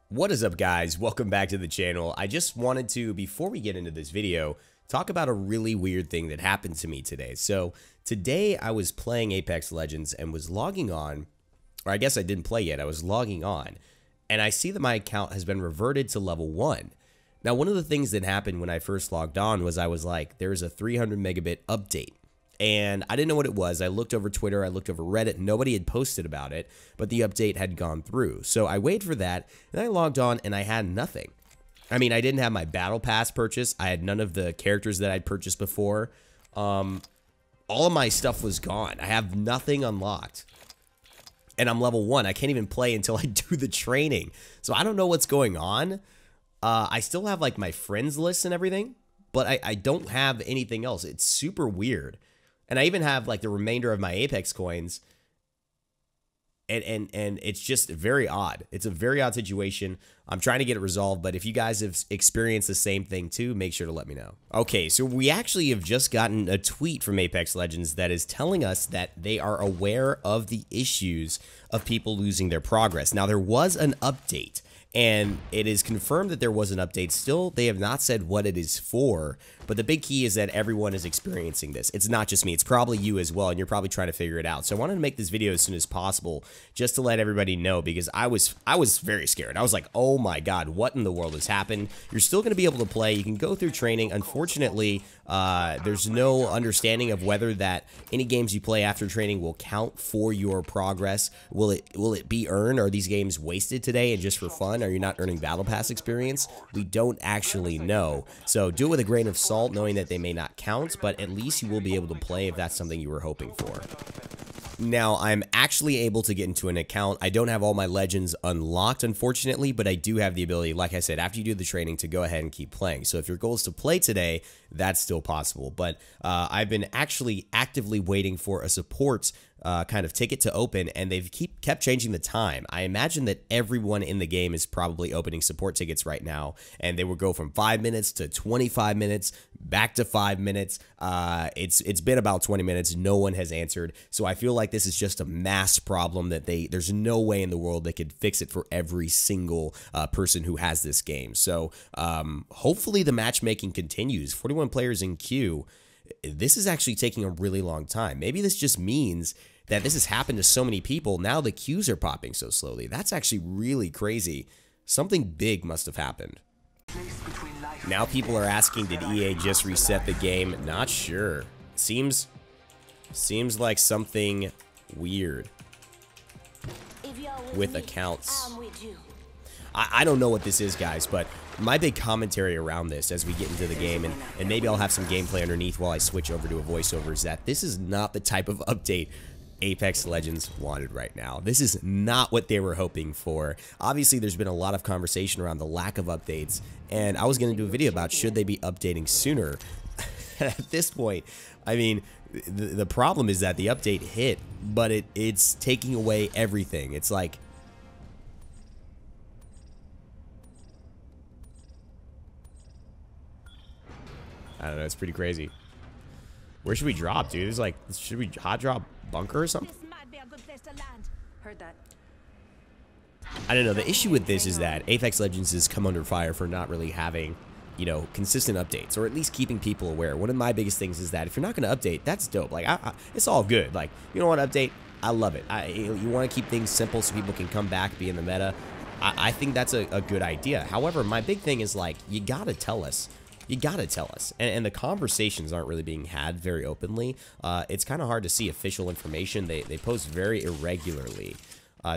What is up, guys? Welcome back to the channel. I just wanted to, before we get into this video, talk about a really weird thing that happened to me today. So today I was playing Apex Legends and was logging on, or I guess I didn't play yet, I was logging on, and I see that my account has been reverted to level 1. Now, one of the things that happened when I first logged on was I was like, there's a 300 megabit update. And I didn't know what it was. I looked over Twitter, I looked over Reddit, nobody had posted about it, but the update had gone through. So I waited for that, and I logged on, and I had nothing. I mean, I didn't have my Battle Pass purchase. I had none of the characters that I'd purchased before. All of my stuff was gone. I have nothing unlocked. And I'm level 1. I can't even play until I do the training. So I don't know what's going on. I still have, like, my friends list and everything, but I don't have anything else. It's super weird. And I even have like the remainder of my Apex coins, and it's just very odd. It's a very odd situation. I'm trying to get it resolved, but if you guys have experienced the same thing too, make sure to let me know. Okay, so we actually have just gotten a tweet from Apex Legends that is telling us that they are aware of the issues of people losing their progress. Now, there was an update, and it is confirmed that there was an update. Still, they have not said what it is for, but the big key is that everyone is experiencing this. It's not just me. It's probably you as well, and you're probably trying to figure it out. So I wanted to make this video as soon as possible just to let everybody know, because I was very scared. I was like, oh my God, what in the world has happened? You're still going to be able to play. You can go through training. Unfortunately, there's no understanding of whether that any games you play after training will count for your progress. Will it be earned? Are these games wasted today and just for fun? Are you not earning Battle Pass experience? We don't actually know. So do it with a grain of salt, knowing that they may not count, but at least you will be able to play if that's something you were hoping for. Now, I'm actually able to get into an account. I don't have all my legends unlocked, unfortunately, but I do have the ability, like I said, after you do the training, to go ahead and keep playing. So if your goal is to play today, that's still possible. But I've been actually actively waiting for a support kind of ticket to open, and they've kept changing the time. I imagine that everyone in the game is probably opening support tickets right now, and they will go from 5 minutes to 25 minutes, back to 5 minutes. It's been about 20 minutes. No one has answered. So I feel like this is just a mass problem that there's no way in the world they could fix it for every single person who has this game. So hopefully the matchmaking continues. 41 players in queue. This is actually taking a really long time. Maybe this just means that this has happened to so many people. Now the queues are popping so slowly. That's actually really crazy. Something big must have happened. Now people are asking, did EA just reset the game? Not sure. Seems like something weird with accounts. I don't know what this is, guys, but my big commentary around this as we get into the game, and maybe I'll have some gameplay underneath while I switch over to a voiceover, is that this is not the type of update Apex Legends wanted right now. This is not what they were hoping for. Obviously, there's been a lot of conversation around the lack of updates, and I was going to do a video about should they be updating sooner. At this point, I mean, the problem is that the update hit, but it's taking away everything. It's like, I don't know, it's pretty crazy. Where should we drop, dude? It's like, should we hot drop bunker or something? This might be a good place to land. Heard that. I don't know. The issue with this is that Apex Legends has come under fire for not really having, you know, consistent updates, or at least keeping people aware. One of my biggest things is that if you're not going to update, that's dope. Like, it's all good. Like, you don't want to update, I love it. You want to keep things simple so people can come back, be in the meta. I think that's a good idea. However, my big thing is, like, you got to tell us. You gotta tell us, and the conversations aren't really being had very openly. It's kind of hard to see official information. They post very irregularly,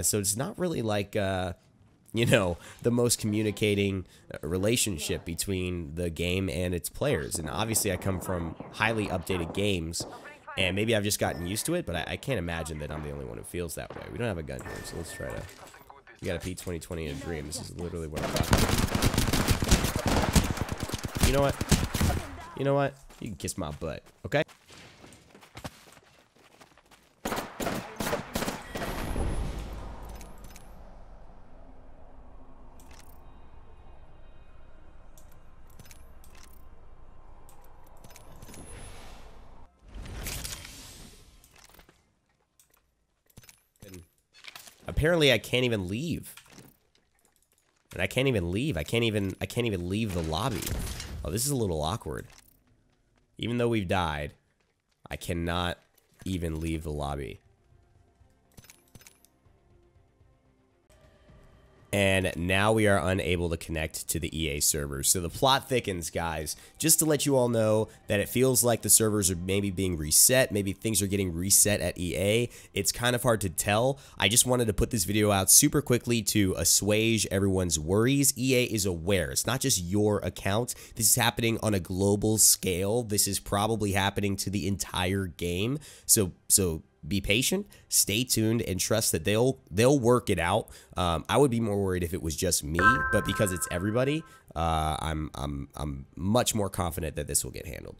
so it's not really like you know, the most communicating relationship between the game and its players. And obviously, I come from highly updated games, and maybe I've just gotten used to it. But I can't imagine that I'm the only one who feels that way. We don't have a gun here, so let's try to. We got a P2020 and a dream. This is literally what I'm talking about. You know what? You know what? You can kiss my butt, okay? And apparently I can't even leave. And I can't even leave. I can't even leave the lobby. Oh, this is a little awkward. Even though we've died, I cannot even leave the lobby. And now we are unable to connect to the EA servers. So the plot thickens, guys. Just to let you all know that it feels like the servers are maybe being reset. Maybe things are getting reset at EA. It's kind of hard to tell. I just wanted to put this video out super quickly to assuage everyone's worries. EA is aware. It's not just your account. This is happening on a global scale. This is probably happening to the entire game. So be patient, stay tuned, and trust that they'll work it out. I would be more worried if it was just me, but because it's everybody, I'm much more confident that this will get handled.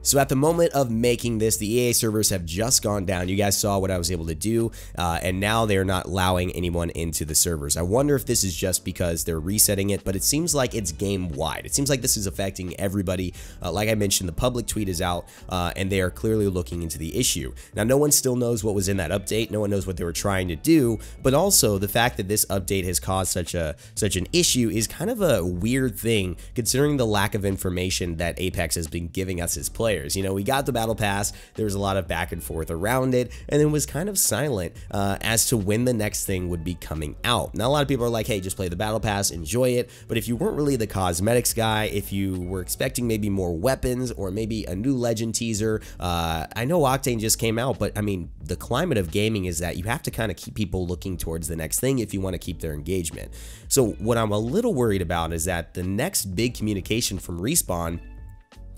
So at the moment of making this, the EA servers have just gone down. You guys saw what I was able to do, and now they're not allowing anyone into the servers. I wonder if this is just because they're resetting it, but it seems like it's game-wide. It seems like this is affecting everybody. Like I mentioned, the public tweet is out, and they are clearly looking into the issue. Now, no one still knows what was in that update. No one knows what they were trying to do, but also the fact that this update has caused such an issue is kind of a weird thing, considering the lack of information that Apex has been giving us as players. You know, we got the battle pass, there was a lot of back and forth around it, and it was kind of silent as to when the next thing would be coming out. Now, a lot of people are like, hey, just play the battle pass, enjoy it, but if you weren't really the cosmetics guy, if you were expecting maybe more weapons or maybe a new legend teaser, I know Octane just came out, but I mean, the climate of gaming is that you have to kind of keep people looking towards the next thing if you want to keep their engagement. So what I'm a little worried about is that the next big communication from Respawn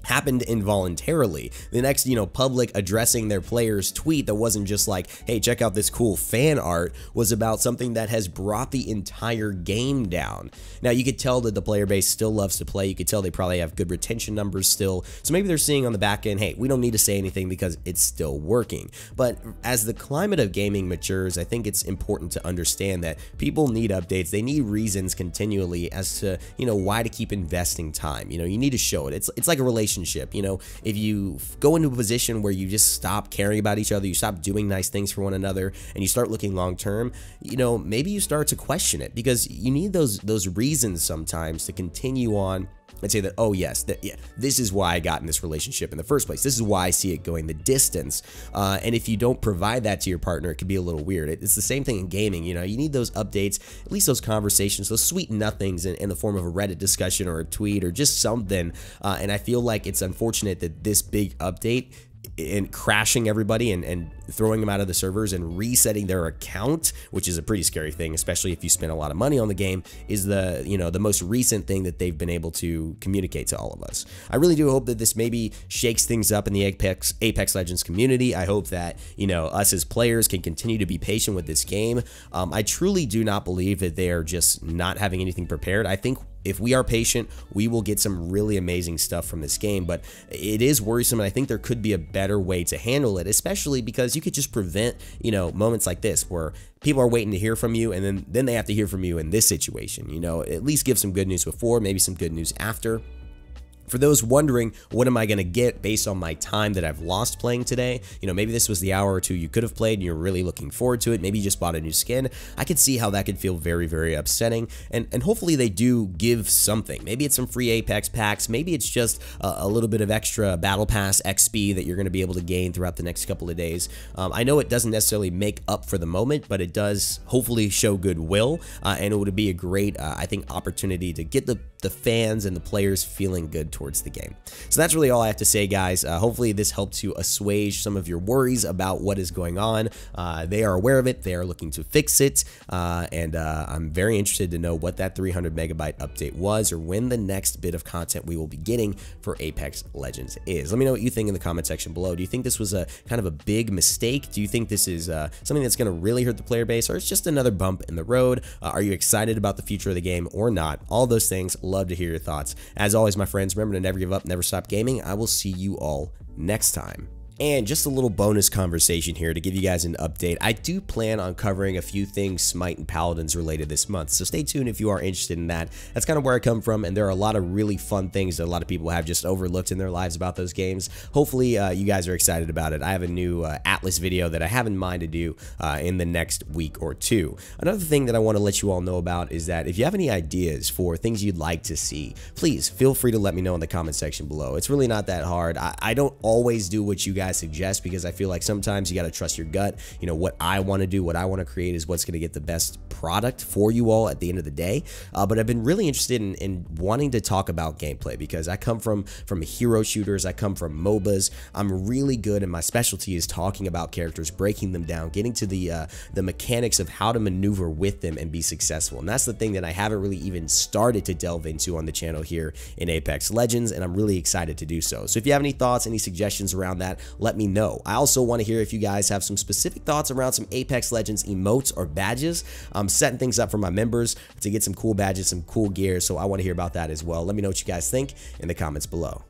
happened involuntarily. The next, public addressing their players tweet that wasn't just like, hey, check out this cool fan art, was about something that has brought the entire game down. Now, you could tell that the player base still loves to play. You could tell they probably have good retention numbers still. So maybe they're seeing on the back end, hey, we don't need to say anything because it's still working. But as the climate of gaming matures, I think it's important to understand that people need updates. They need reasons continually as to, why to keep investing time. You need to show it. It's like a relationship. If you go into a position where you just stop caring about each other, you stop doing nice things for one another, and you start looking long term, maybe you start to question it, because you need those reasons sometimes to continue on and say that, oh yes, this is why I got in this relationship in the first place. This is why I see it going the distance. And if you don't provide that to your partner, it could be a little weird. It's the same thing in gaming. You need those updates, at least those conversations, those sweet nothings in the form of a Reddit discussion or a tweet or just something. And I feel like it's unfortunate that this big update and crashing everybody and throwing them out of the servers and resetting their account, which is a pretty scary thing, especially if you spend a lot of money on the game, is the most recent thing that they've been able to communicate to all of us. I really do hope that this maybe shakes things up in the Apex Legends community. I hope that us as players can continue to be patient with this game. I truly do not believe that they are just not having anything prepared. I think if we are patient, we will get some really amazing stuff from this game, but it is worrisome, and I think there could be a better way to handle it, especially because you could just prevent, moments like this where people are waiting to hear from you, and then they have to hear from you in this situation. At least give some good news before, maybe some good news after. For those wondering, what am I going to get based on my time that I've lost playing today? Maybe this was the hour or two you could have played and you're really looking forward to it. Maybe you just bought a new skin. I could see how that could feel very, very upsetting. And hopefully they do give something. Maybe it's some free Apex packs. Maybe it's just a little bit of extra Battle Pass XP that you're going to be able to gain throughout the next couple of days. I know it doesn't necessarily make up for the moment, but it does hopefully show goodwill. And it would be a great, I think, opportunity to get the fans and the players feeling good towards the game. So that's really all I have to say, guys. Hopefully this helps you assuage some of your worries about what is going on. They are aware of it. They are looking to fix it. And I'm very interested to know what that 300 megabyte update was, or when the next bit of content we will be getting for Apex Legends is. Let me know what you think in the comment section below. Do you think this was a kind of a big mistake? Do you think this is something that's going to really hurt the player base, or it's just another bump in the road? Are you excited about the future of the game or not? All those things. Love to hear your thoughts. As always, my friends, remember to never give up, never stop gaming. I will see you all next time. And just a little bonus conversation here to give you guys an update. I do plan on covering a few things Smite and Paladins related this month, so stay tuned if you are interested in that. That's kind of where I come from, and there are a lot of really fun things that a lot of people have just overlooked in their lives about those games. Hopefully you guys are excited about it. I have a new Atlas video that I have in mind to do in the next week or two. Another thing that I want to let you all know about is that if you have any ideas for things you'd like to see, please feel free to let me know in the comment section below. It's really not that hard. I don't always do what you guys suggest because I feel like sometimes you got to trust your gut. You know, what I want to do, what I want to create is what's going to get the best product for you all at the end of the day. But I've been really interested in wanting to talk about gameplay because I come from hero shooters. I come from MOBAs. I'm really good, and my specialty is talking about characters, breaking them down, getting to the mechanics of how to maneuver with them and be successful. And that's the thing that I haven't really even started to delve into on the channel here in Apex Legends, and I'm really excited to do so. So if you have any thoughts, any suggestions around that, let me know. I also want to hear if you guys have some specific thoughts around some Apex Legends emotes or badges. I'm setting things up for my members to get some cool badges, some cool gear, so I want to hear about that as well. Let me know what you guys think in the comments below.